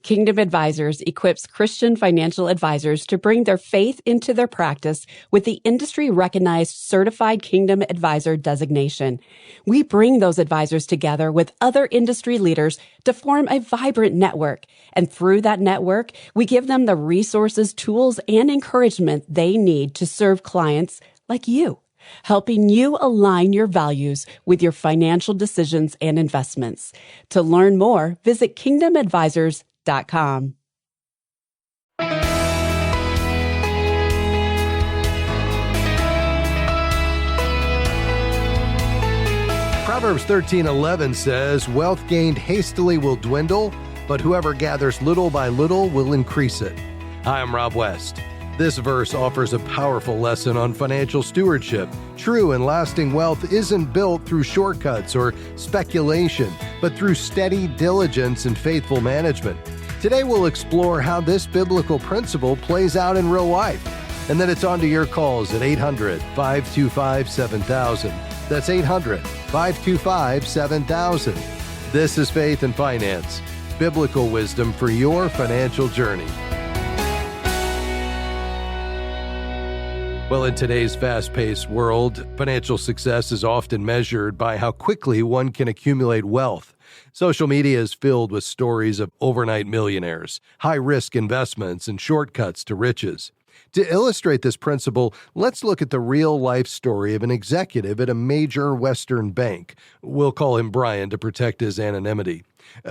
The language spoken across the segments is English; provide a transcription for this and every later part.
Kingdom Advisors equips Christian financial advisors to bring their faith into their practice with the industry-recognized Certified Kingdom Advisor designation. We bring those advisors together with other industry leaders to form a vibrant network. And through that network, we give them the resources, tools, and encouragement they need to serve clients like you, helping you align your values with your financial decisions and investments. To learn more, visit kingdomadvisors.com. Proverbs 13:11 says, "Wealth gained hastily will dwindle, but whoever gathers little by little will increase it." Hi, I'm Rob West. This verse offers a powerful lesson on financial stewardship. True and lasting wealth isn't built through shortcuts or speculation, but through steady diligence and faithful management. Today we'll explore how this biblical principle plays out in real life. And then it's on to your calls at 800-525-7000. That's 800-525-7000. This is Faith and Finance, biblical wisdom for your financial journey. Well, in today's fast-paced world, financial success is often measured by how quickly one can accumulate wealth. Social media is filled with stories of overnight millionaires, high-risk investments, and shortcuts to riches. To illustrate this principle, let's look at the real-life story of an executive at a major Western bank. We'll call him Brian to protect his anonymity.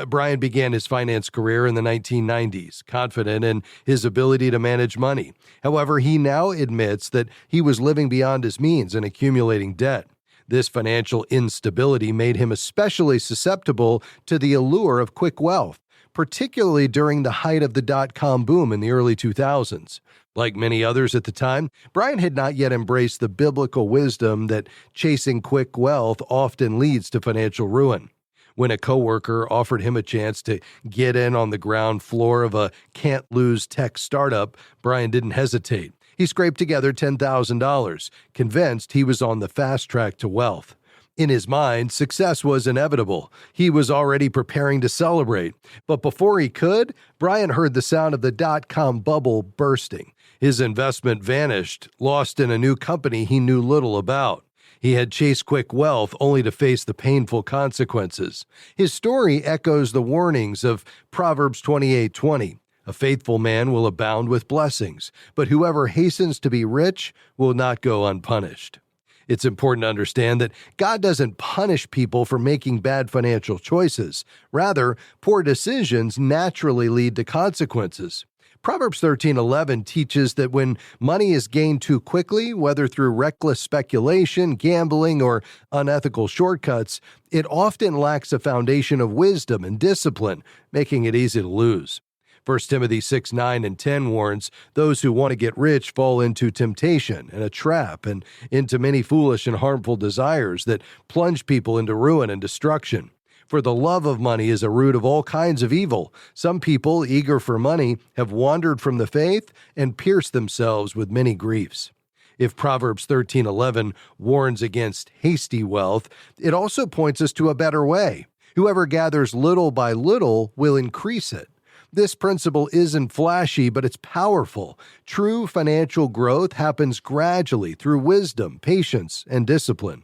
Brian began his finance career in the 1990s, confident in his ability to manage money. However, he now admits that he was living beyond his means and accumulating debt. This financial instability made him especially susceptible to the allure of quick wealth, particularly during the height of the dot-com boom in the early 2000s. Like many others at the time, Brian had not yet embraced the biblical wisdom that chasing quick wealth often leads to financial ruin. When a coworker offered him a chance to get in on the ground floor of a can't-lose tech startup, Brian didn't hesitate. He scraped together $10,000, convinced he was on the fast track to wealth. In his mind, success was inevitable. He was already preparing to celebrate. But before he could, Brian heard the sound of the dot-com bubble bursting. His investment vanished, lost in a new company he knew little about. He had chased quick wealth only to face the painful consequences. His story echoes the warnings of Proverbs 28:20. A faithful man will abound with blessings, but whoever hastens to be rich will not go unpunished. It's important to understand that God doesn't punish people for making bad financial choices. Rather, poor decisions naturally lead to consequences. Proverbs 13:11 teaches that when money is gained too quickly, whether through reckless speculation, gambling, or unethical shortcuts, it often lacks a foundation of wisdom and discipline, making it easy to lose. 1 Timothy 6:9 and 10 warns, those who want to get rich fall into temptation and a trap and into many foolish and harmful desires that plunge people into ruin and destruction. For the love of money is a root of all kinds of evil. Some people, eager for money, have wandered from the faith and pierced themselves with many griefs. If Proverbs 13:11 warns against hasty wealth, it also points us to a better way. Whoever gathers little by little will increase it. This principle isn't flashy, but it's powerful. True financial growth happens gradually through wisdom, patience, and discipline.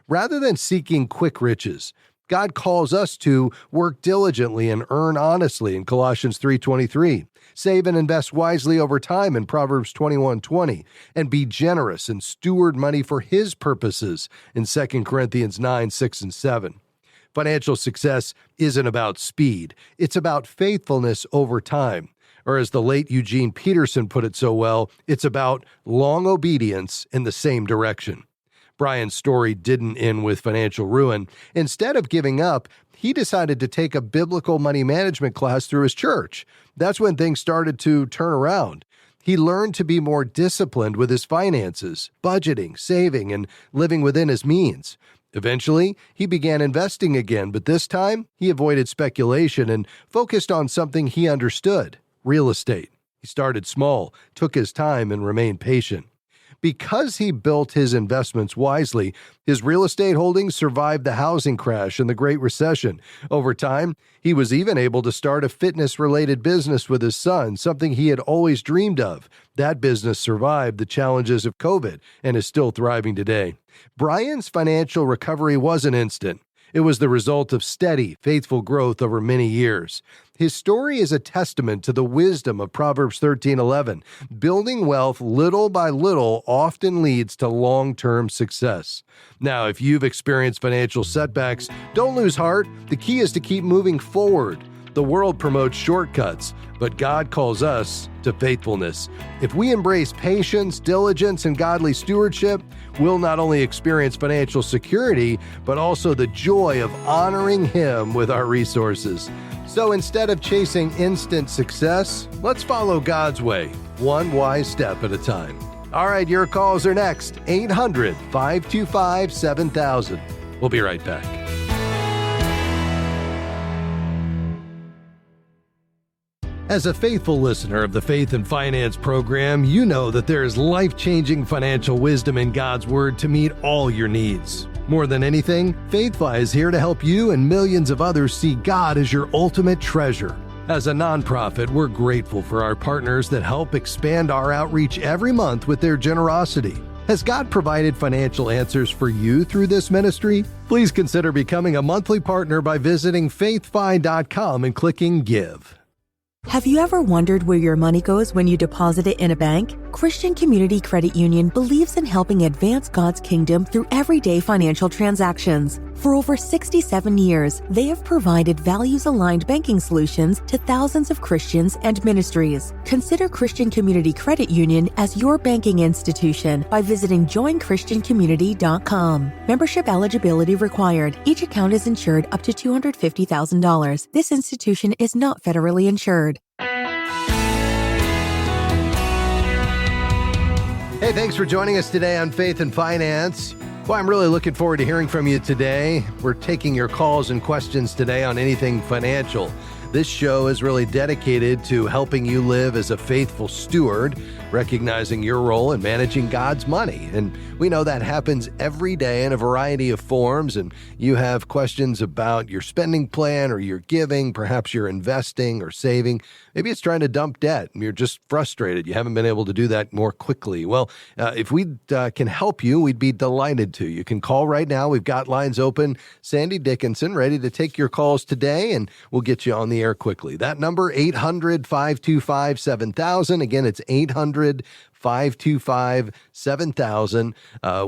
Rather than seeking quick riches, God calls us to work diligently and earn honestly in Colossians 3:23, save and invest wisely over time in Proverbs 21:20, and be generous and steward money for His purposes in 2 Corinthians 9:6 and 7. Financial success isn't about speed. It's about faithfulness over time. Or as the late Eugene Peterson put it so well, it's about long obedience in the same direction. Brian's story didn't end with financial ruin. Instead of giving up, he decided to take a biblical money management class through his church. That's when things started to turn around. He learned to be more disciplined with his finances, budgeting, saving, and living within his means. Eventually, he began investing again, but this time, he avoided speculation and focused on something he understood: real estate. He started small, took his time, and remained patient. Because he built his investments wisely, his real estate holdings survived the housing crash and the Great Recession. Over time, he was even able to start a fitness-related business with his son, something he had always dreamed of. That business survived the challenges of COVID and is still thriving today. Brian's financial recovery wasn't instant. It was the result of steady, faithful growth over many years. His story is a testament to the wisdom of Proverbs 13:11. Building wealth little by little often leads to long-term success. Now, if you've experienced financial setbacks, don't lose heart. The key is to keep moving forward. The world promotes shortcuts, but God calls us to faithfulness. If we embrace patience, diligence, and godly stewardship, we'll not only experience financial security, but also the joy of honoring Him with our resources. So instead of chasing instant success, let's follow God's way, one wise step at a time. All right, your calls are next. 800-525-7000. We'll be right back. As a faithful listener of the Faith and Finance program, you know that there is life-changing financial wisdom in God's Word to meet all your needs. More than anything, FaithFi is here to help you and millions of others see God as your ultimate treasure. As a nonprofit, we're grateful for our partners that help expand our outreach every month with their generosity. Has God provided financial answers for you through this ministry? Please consider becoming a monthly partner by visiting faithfi.com and clicking Give. Have you ever wondered where your money goes when you deposit it in a bank? Christian Community Credit Union believes in helping advance God's kingdom through everyday financial transactions. For over 67 years, they have provided values-aligned banking solutions to thousands of Christians and ministries. Consider Christian Community Credit Union as your banking institution by visiting joinchristiancommunity.com. Membership eligibility required. Each account is insured up to $250,000. This institution is not federally insured. Hey, thanks for joining us today on Faith and Finance. Well, I'm really looking forward to hearing from you today. We're taking your calls and questions today on anything financial. This show is really dedicated to helping you live as a faithful steward, recognizing your role in managing God's money. And we know that happens every day in a variety of forms. And you have questions about your spending plan or your giving, perhaps you're investing or saving. Maybe it's trying to dump debt and you're just frustrated. You haven't been able to do that more quickly. Well, if we can help you, we'd be delighted to. You can call right now. We've got lines open. Sandy Dickinson ready to take your calls today, and we'll get you on the air quickly. That number, 800-525-7000. Again, it's 800-525-7000.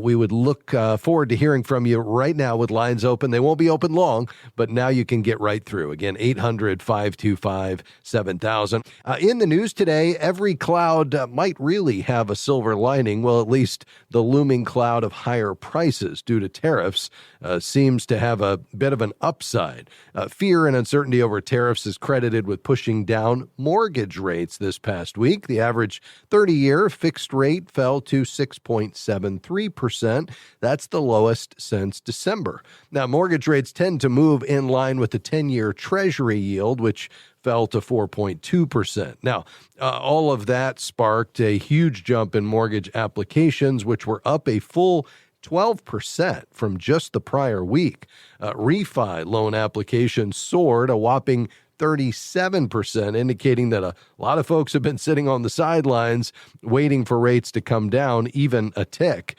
We would look forward to hearing from you right now with lines open. They won't be open long, but now you can get right through. Again, 800-525-7000. In the news today, every cloud might really have a silver lining. Well, at least the looming cloud of higher prices due to tariffs seems to have a bit of an upside. Fear and uncertainty over tariffs is credited with pushing down mortgage rates this past week. The average 30-year fixed rate fell to 6.73%. That's the lowest since December. Now, mortgage rates tend to move in line with the 10-year Treasury yield, which fell to 4.2%. Now, all of that sparked a huge jump in mortgage applications, which were up a full 12% from just the prior week. Refi loan applications soared a whopping 37%, indicating that a lot of folks have been sitting on the sidelines waiting for rates to come down even a tick.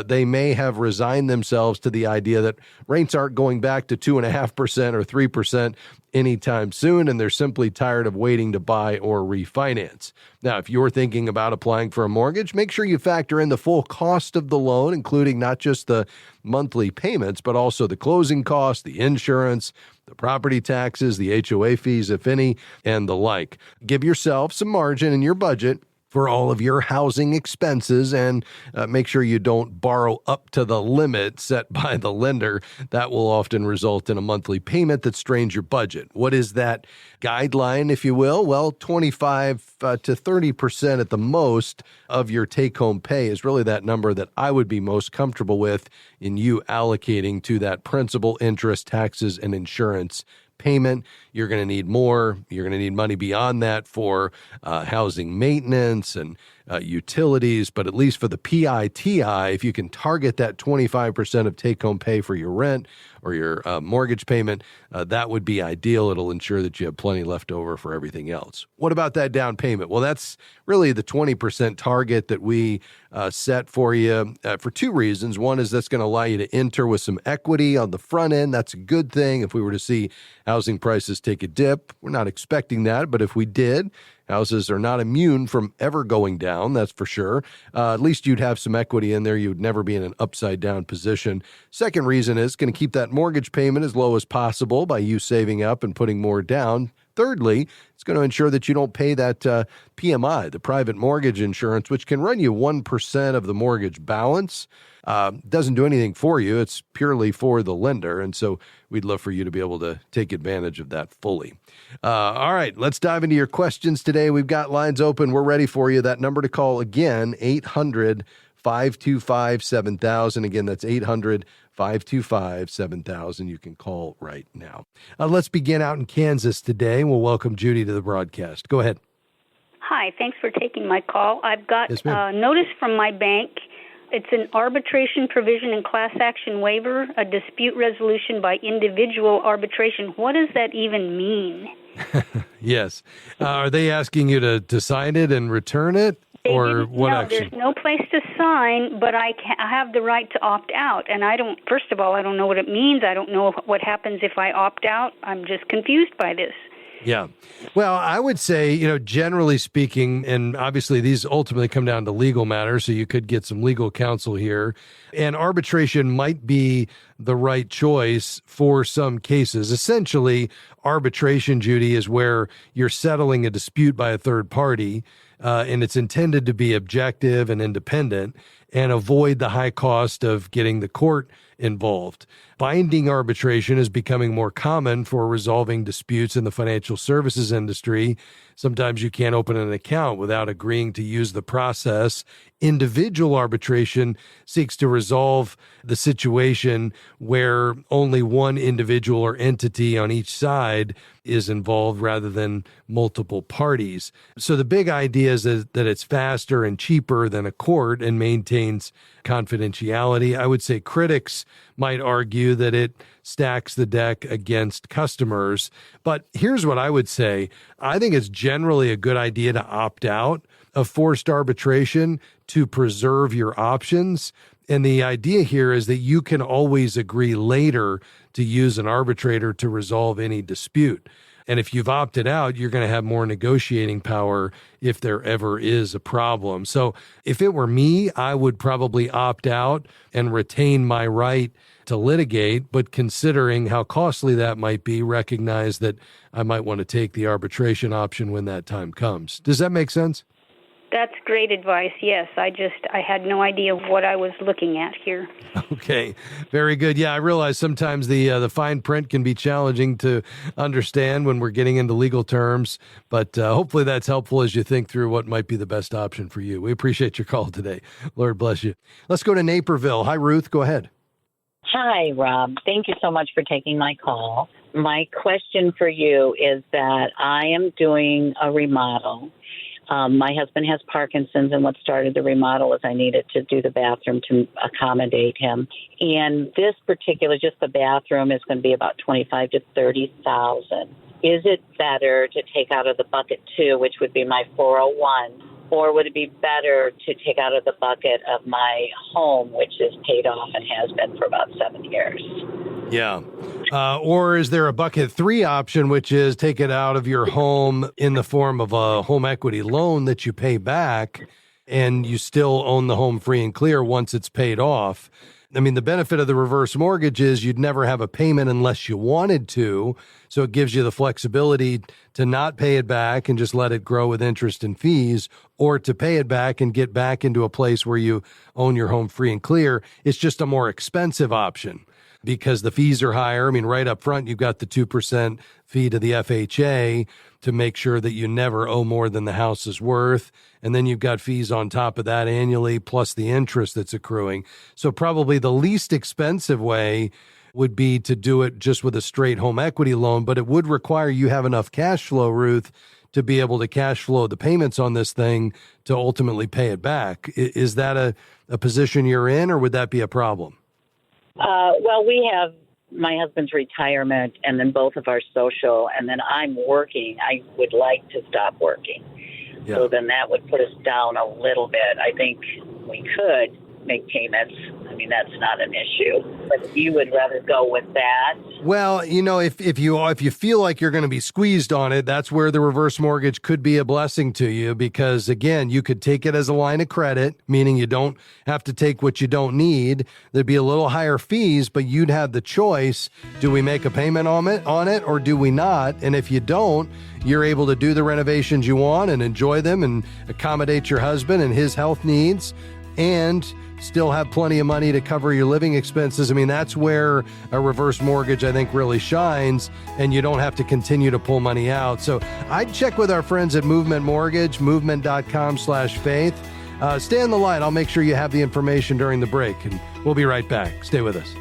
They may have resigned themselves to the idea that rates aren't going back to 2.5% or 3% anytime soon, and they're simply tired of waiting to buy or refinance. Now, if you're thinking about applying for a mortgage, make sure you factor in the full cost of the loan, including not just the monthly payments, but also the closing costs, the insurance, the property taxes, the HOA fees, if any, and the like. Give yourself some margin in your budget for all of your housing expenses, and make sure you don't borrow up to the limit set by the lender. That will often result in a monthly payment that strains your budget. What is that guideline, if you will? Well, 25 to 30% at the most of your take-home pay is really that number that I would be most comfortable with in you allocating to that principal, interest, taxes, and insurance payment. You're going to need more. You're going to need money beyond that for housing maintenance and utilities, but at least for the PITI, if you can target that 25% of take-home pay for your rent or your mortgage payment, that would be ideal. It'll ensure that you have plenty left over for everything else. What about that down payment? Well, that's really the 20% target that we set for you for two reasons. One is that's going to allow you to enter with some equity on the front end. That's a good thing. If we were to see housing prices take a dip, we're not expecting that, but if we did, houses are not immune from ever going down, that's for sure. At least you'd have some equity in there. You'd never be in an upside down position. Second reason is going to keep that mortgage payment as low as possible by you saving up and putting more down. Thirdly, it's going to ensure that you don't pay that PMI, the private mortgage insurance, which can run you 1% of the mortgage balance. Doesn't do anything for you. It's purely for the lender. And so we'd love for you to be able to take advantage of that fully. All right, let's dive into your questions today. We've got lines open. We're ready for you. That number to call again, 800-525-7000. Again, that's 800-525-7000. You can call right now. Let's begin out in Kansas today. We'll welcome Judy to the broadcast. Go ahead. Hi, thanks for taking my call. I've got Yes, notice from my bank. It's an arbitration provision and class action waiver, a dispute resolution by individual arbitration. What does that even mean? Yes. Are they asking you to sign it and return it? Or what action? There's no place to sign, but I have the right to opt out. And first of all, I don't know what it means. I don't know what happens if I opt out. I'm just confused by this. Yeah. Well, I would say, generally speaking, and obviously these ultimately come down to legal matters, so you could get some legal counsel here. And arbitration might be the right choice for some cases. Essentially, arbitration, Judy, is where you're settling a dispute by a third party, and it's intended to be objective and independent and avoid the high cost of getting the court involved. Binding arbitration is becoming more common for resolving disputes in the financial services industry. Sometimes you can't open an account without agreeing to use the process. Individual arbitration seeks to resolve the situation where only one individual or entity on each side is involved rather than multiple parties. So the big idea is that it's faster and cheaper than a court and maintains confidentiality. I would say critics might argue that it stacks the deck against customers. But here's what I would say. I think it's generally a good idea to opt out of forced arbitration to preserve your options. And the idea here is that you can always agree later to use an arbitrator to resolve any dispute. And if you've opted out, you're going to have more negotiating power if there ever is a problem. So if it were me, I would probably opt out and retain my right to litigate, but considering how costly that might be, recognize that I might want to take the arbitration option when that time comes. Does that make sense? That's great advice, yes. I had no idea what I was looking at here. Okay, very good. Yeah, I realize sometimes the fine print can be challenging to understand when we're getting into legal terms, but hopefully that's helpful as you think through what might be the best option for you. We appreciate your call today. Lord bless you. Let's go to Naperville. Hi, Ruth. Go ahead. Hi, Rob. Thank you so much for taking my call. My question for you is that I am doing a remodel. My husband has Parkinson's, and what started the remodel is I needed to do the bathroom to accommodate him. And this particular, just the bathroom, is going to be about $25,000 to $30,000. Is it better to take out of the bucket 2, which would be my 401, or would it be better to take out of the bucket of my home, which is paid off and has been for about 7 years? Yeah. Or is there a bucket 3 option, which is take it out of your home in the form of a home equity loan that you pay back and you still own the home free and clear once it's paid off? I mean, the benefit of the reverse mortgage is you'd never have a payment unless you wanted to. So it gives you the flexibility to not pay it back and just let it grow with interest and fees, or to pay it back and get back into a place where you own your home free and clear. It's just a more expensive option because the fees are higher. I mean, right up front, you've got the 2% fee to the FHA to make sure that you never owe more than the house is worth. And then you've got fees on top of that annually, plus the interest that's accruing. So probably the least expensive way would be to do it just with a straight home equity loan, but it would require you have enough cash flow, Ruth, to be able to cash flow the payments on this thing to ultimately pay it back. Is that a position you're in, or would that be a problem? Well, we have my husband's retirement and then both of our social, and then I'm working. I would like to stop working. Yeah. So then that would put us down a little bit. I think we could make payments. I mean, that's not an issue. But you would rather go with that? Well, you know, if you feel like you're going to be squeezed on it, that's where the reverse mortgage could be a blessing to you, because again, you could take it as a line of credit, meaning you don't have to take what you don't need. There'd be a little higher fees, but you'd have the choice. Do we make a payment on it or do we not? And if you don't, you're able to do the renovations you want and enjoy them and accommodate your husband and his health needs, and still have plenty of money to cover your living expenses. I mean, that's where a reverse mortgage, I think, really shines, and you don't have to continue to pull money out. So I'd check with our friends at Movement Mortgage, movement.com/faith. Stay on the line. I'll make sure you have the information during the break, and we'll be right back. Stay with us.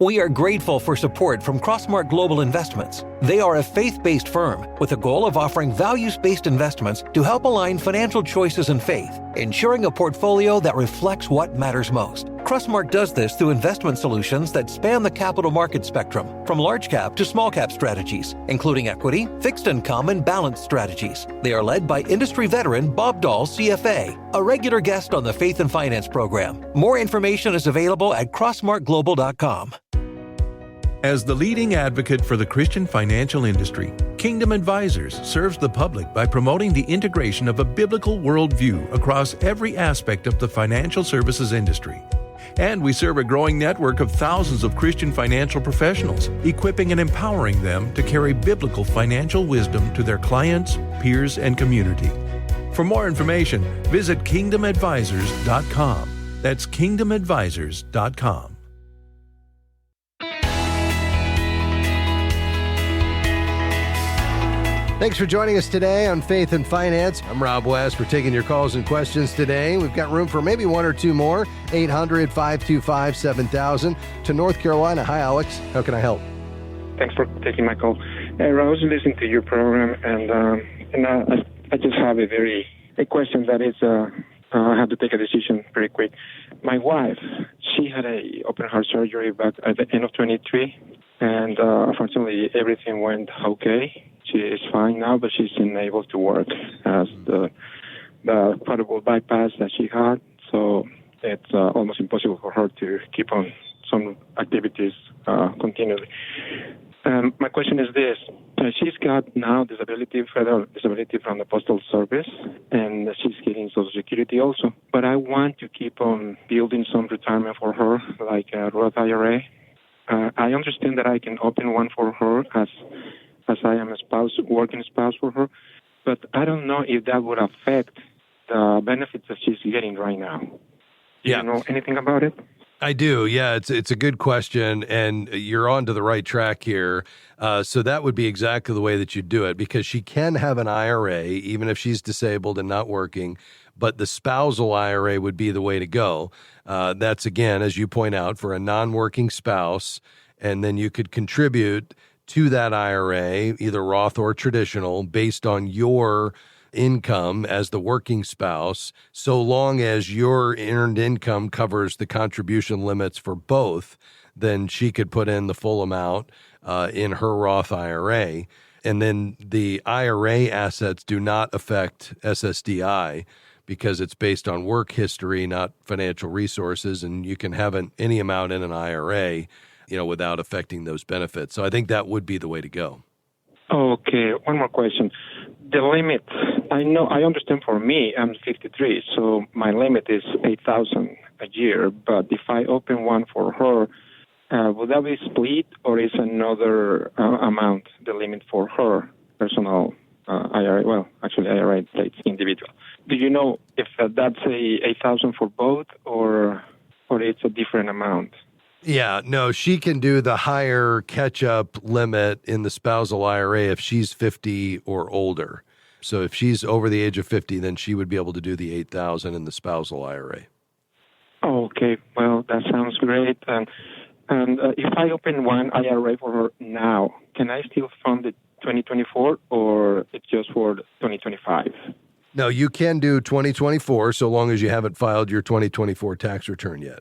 We are grateful for support from Crossmark Global Investments. They are a faith-based firm with a goal of offering values-based investments to help align financial choices and faith, ensuring a portfolio that reflects what matters most. Crossmark does this through investment solutions that span the capital market spectrum, from large cap to small cap strategies, including equity, fixed income, and balanced strategies. They are led by industry veteran Bob Dahl, CFA, a regular guest on the Faith and Finance program. More information is available at crossmarkglobal.com. As the leading advocate for the Christian financial industry, Kingdom Advisors serves the public by promoting the integration of a biblical worldview across every aspect of the financial services industry. And we serve a growing network of thousands of Christian financial professionals, equipping and empowering them to carry biblical financial wisdom to their clients, peers, and community. For more information, visit kingdomadvisors.com. That's kingdomadvisors.com. Thanks for joining us today on Faith and Finance. I'm Rob West. We're taking your calls and questions today. We've got room for maybe one or two more. 800-525-7000 to North Carolina. Hi, Alex. How can I help? Thanks for taking my call. I was listening to your program, and I just have a question that is, I have to take a decision very quick. My wife, she had a open heart surgery back at the end of 23, and unfortunately everything went okay. She is fine now, but she's unable to work as the portable bypass that she had. So it's almost impossible for her to keep on some activities continually. My question is this. She's got now federal disability from the Postal Service, and she's getting Social Security also. But I want to keep on building some retirement for her, like a Roth IRA. I understand that I can open one for her as I am a working spouse for her, but I don't know if that would affect the benefits that she's getting right now. Do you know anything about it? I do. Yeah, it's a good question, and you're on to the right track here. So that would be exactly the way that you do it, because she can have an IRA, even if she's disabled and not working, but the spousal IRA would be the way to go. That's, again, as you point out, for a non-working spouse, and then you could contribute to that IRA, either Roth or traditional, based on your income as the working spouse, so long as your earned income covers the contribution limits for both, then she could put in the full amount in her Roth IRA. And then the IRA assets do not affect SSDI because it's based on work history, not financial resources, and you can have any amount in an IRA, without affecting those benefits. So I think that would be the way to go. Okay, one more question. The limit, I understand for me, I'm 53, so my limit is $8,000 a year, but if I open one for her, would that be split, or is another amount the limit for her personal IRA? Well, actually, IRA plates individual. Do you know if that's $8,000 for both, or it's a different amount? Yeah, no, she can do the higher catch-up limit in the spousal IRA if she's 50 or older. So if she's over the age of 50, then she would be able to do the $8,000 in the spousal IRA. Oh, okay. Well, that sounds great. And if I open one IRA for now, can I still fund it 2024 or it's just for 2025? No, you can do 2024 so long as you haven't filed your 2024 tax return yet.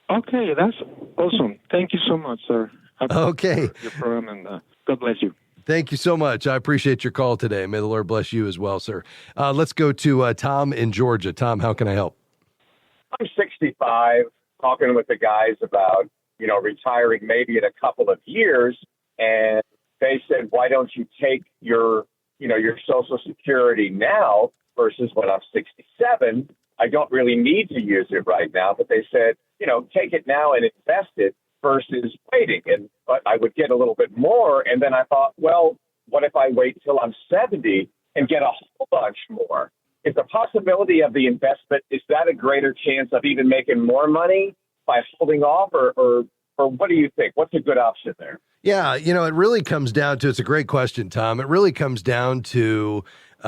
Okay, that's awesome. Thank you so much, sir. Okay. Your program, and God bless you. Thank you so much. I appreciate your call today. May the Lord bless you as well, sir. Let's go to Tom in Georgia. Tom, how can I help? I'm 65, talking with the guys about, retiring maybe in a couple of years. And they said, why don't you take your Social Security now versus when I'm 67? I don't really need to use it right now. But they said, take it now and invest it versus waiting. But I would get a little bit more. And then I thought, well, what if I wait till I'm 70 and get a whole bunch more? Is the possibility of the investment, is that a greater chance of even making more money by holding off, or what do you think? What's a good option there? Yeah, it really comes down to, it's a great question, Tom. It really comes down to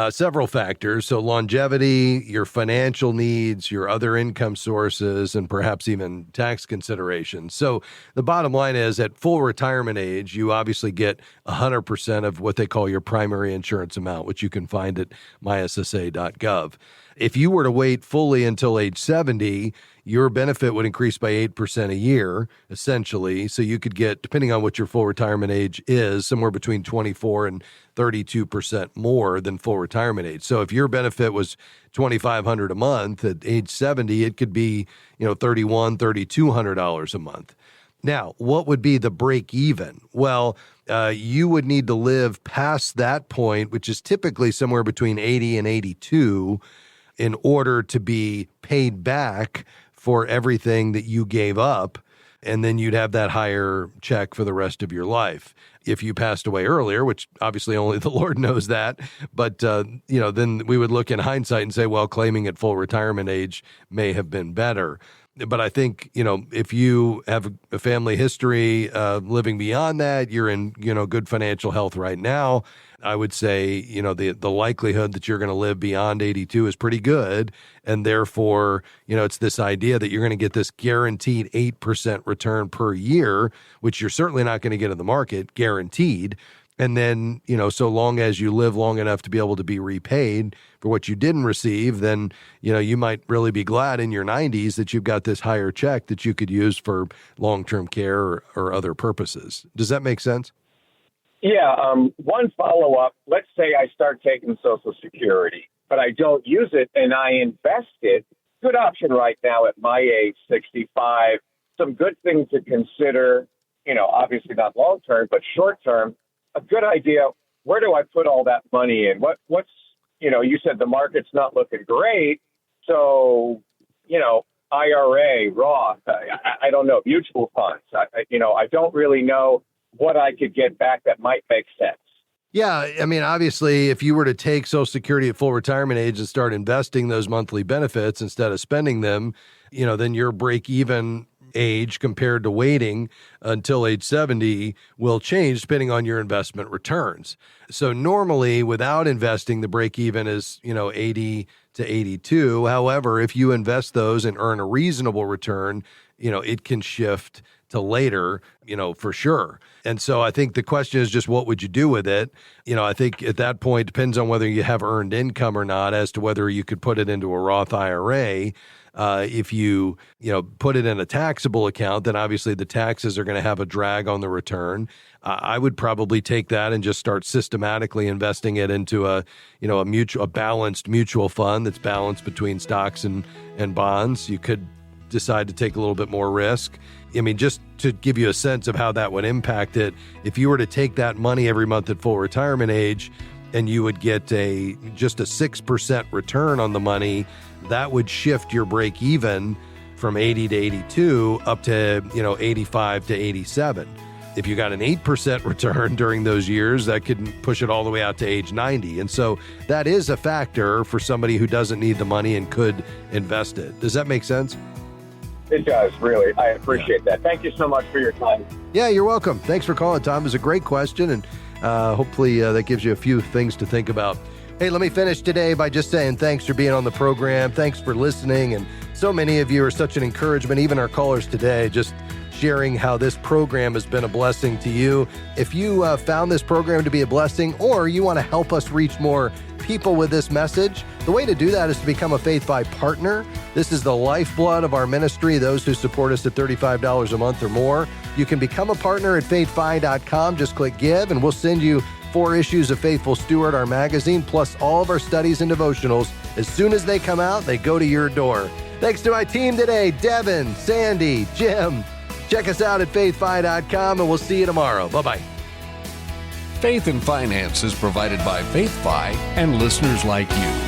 several factors. So longevity, your financial needs, your other income sources, and perhaps even tax considerations. So the bottom line is at full retirement age, you obviously get 100% of what they call your primary insurance amount, which you can find at myssa.gov. If you were to wait fully until age 70, your benefit would increase by 8% a year, essentially. So you could get, depending on what your full retirement age is, somewhere between 24 and 32% more than full retirement age. So if your benefit was $2,500 a month at age 70, it could be, $3,100, $3,200 a month. Now, what would be the break even? Well, you would need to live past that point, which is typically somewhere between 80 and 82, in order to be paid back for everything that you gave up, and then you'd have that higher check for the rest of your life. If you passed away earlier, which obviously only the Lord knows that, but then we would look in hindsight and say, well, claiming at full retirement age may have been better. But I think, if you have a family history living beyond that, you're in, good financial health right now, I would say, the likelihood that you're going to live beyond 82 is pretty good. And therefore, it's this idea that you're going to get this guaranteed 8% return per year, which you're certainly not going to get in the market, guaranteed. And then, so long as you live long enough to be able to be repaid for what you didn't receive, then, you might really be glad in your 90s that you've got this higher check that you could use for long-term care or other purposes. Does that make sense? Yeah. One follow-up, let's say I start taking Social Security, but I don't use it and I invest it. Good option right now at my age, 65. Some good things to consider, obviously not long-term, but short-term. A good idea, where do I put all that money in? What's, you said the market's not looking great. So, IRA, Roth, I don't know, mutual funds. I don't really know what I could get back that might make sense. Yeah, I mean, obviously, if you were to take Social Security at full retirement age and start investing those monthly benefits instead of spending them, then your break-even age compared to waiting until age 70 will change depending on your investment returns. So normally, without investing, the break-even is, 80 to 82. However, if you invest those and earn a reasonable return, it can shift to later, for sure. And so I think the question is just what would you do with it? I think at that point, depends on whether you have earned income or not as to whether you could put it into a Roth IRA. If you, put it in a taxable account, then obviously the taxes are going to have a drag on the return. I would probably take that and just start systematically investing it into a balanced mutual fund that's balanced between stocks and bonds. You could decide to take a little bit more risk. I mean, just to give you a sense of how that would impact it, if you were to take that money every month at full retirement age and you would get just a 6% return on the money, that would shift your break even from 80 to 82 up to, 85 to 87. If you got an 8% return during those years, that could push it all the way out to age 90. And so that is a factor for somebody who doesn't need the money and could invest it. Does that make sense? It does, really. I appreciate that. Thank you so much for your time. Yeah, you're welcome. Thanks for calling, Tom. It was a great question, and hopefully that gives you a few things to think about. Hey, let me finish today by just saying thanks for being on the program. Thanks for listening and so many of you are such an encouragement, even our callers today, just sharing how this program has been a blessing to you. If you found this program to be a blessing, or you want to help us reach more people with this message, the way to do that is to become a Faith Fi partner. This is the lifeblood of our ministry, those who support us at $35 a month or more. You can become a partner at faithfi.com. Just click give, and we'll send you 4 issues of Faithful Steward, our magazine, plus all of our studies and devotionals. As soon as they come out, they go to your door. Thanks to my team today, Devin, Sandy, Jim. Check us out at faithfi.com, and we'll see you tomorrow. Bye-bye. Faith and Finance is provided by Faith Fi and listeners like you.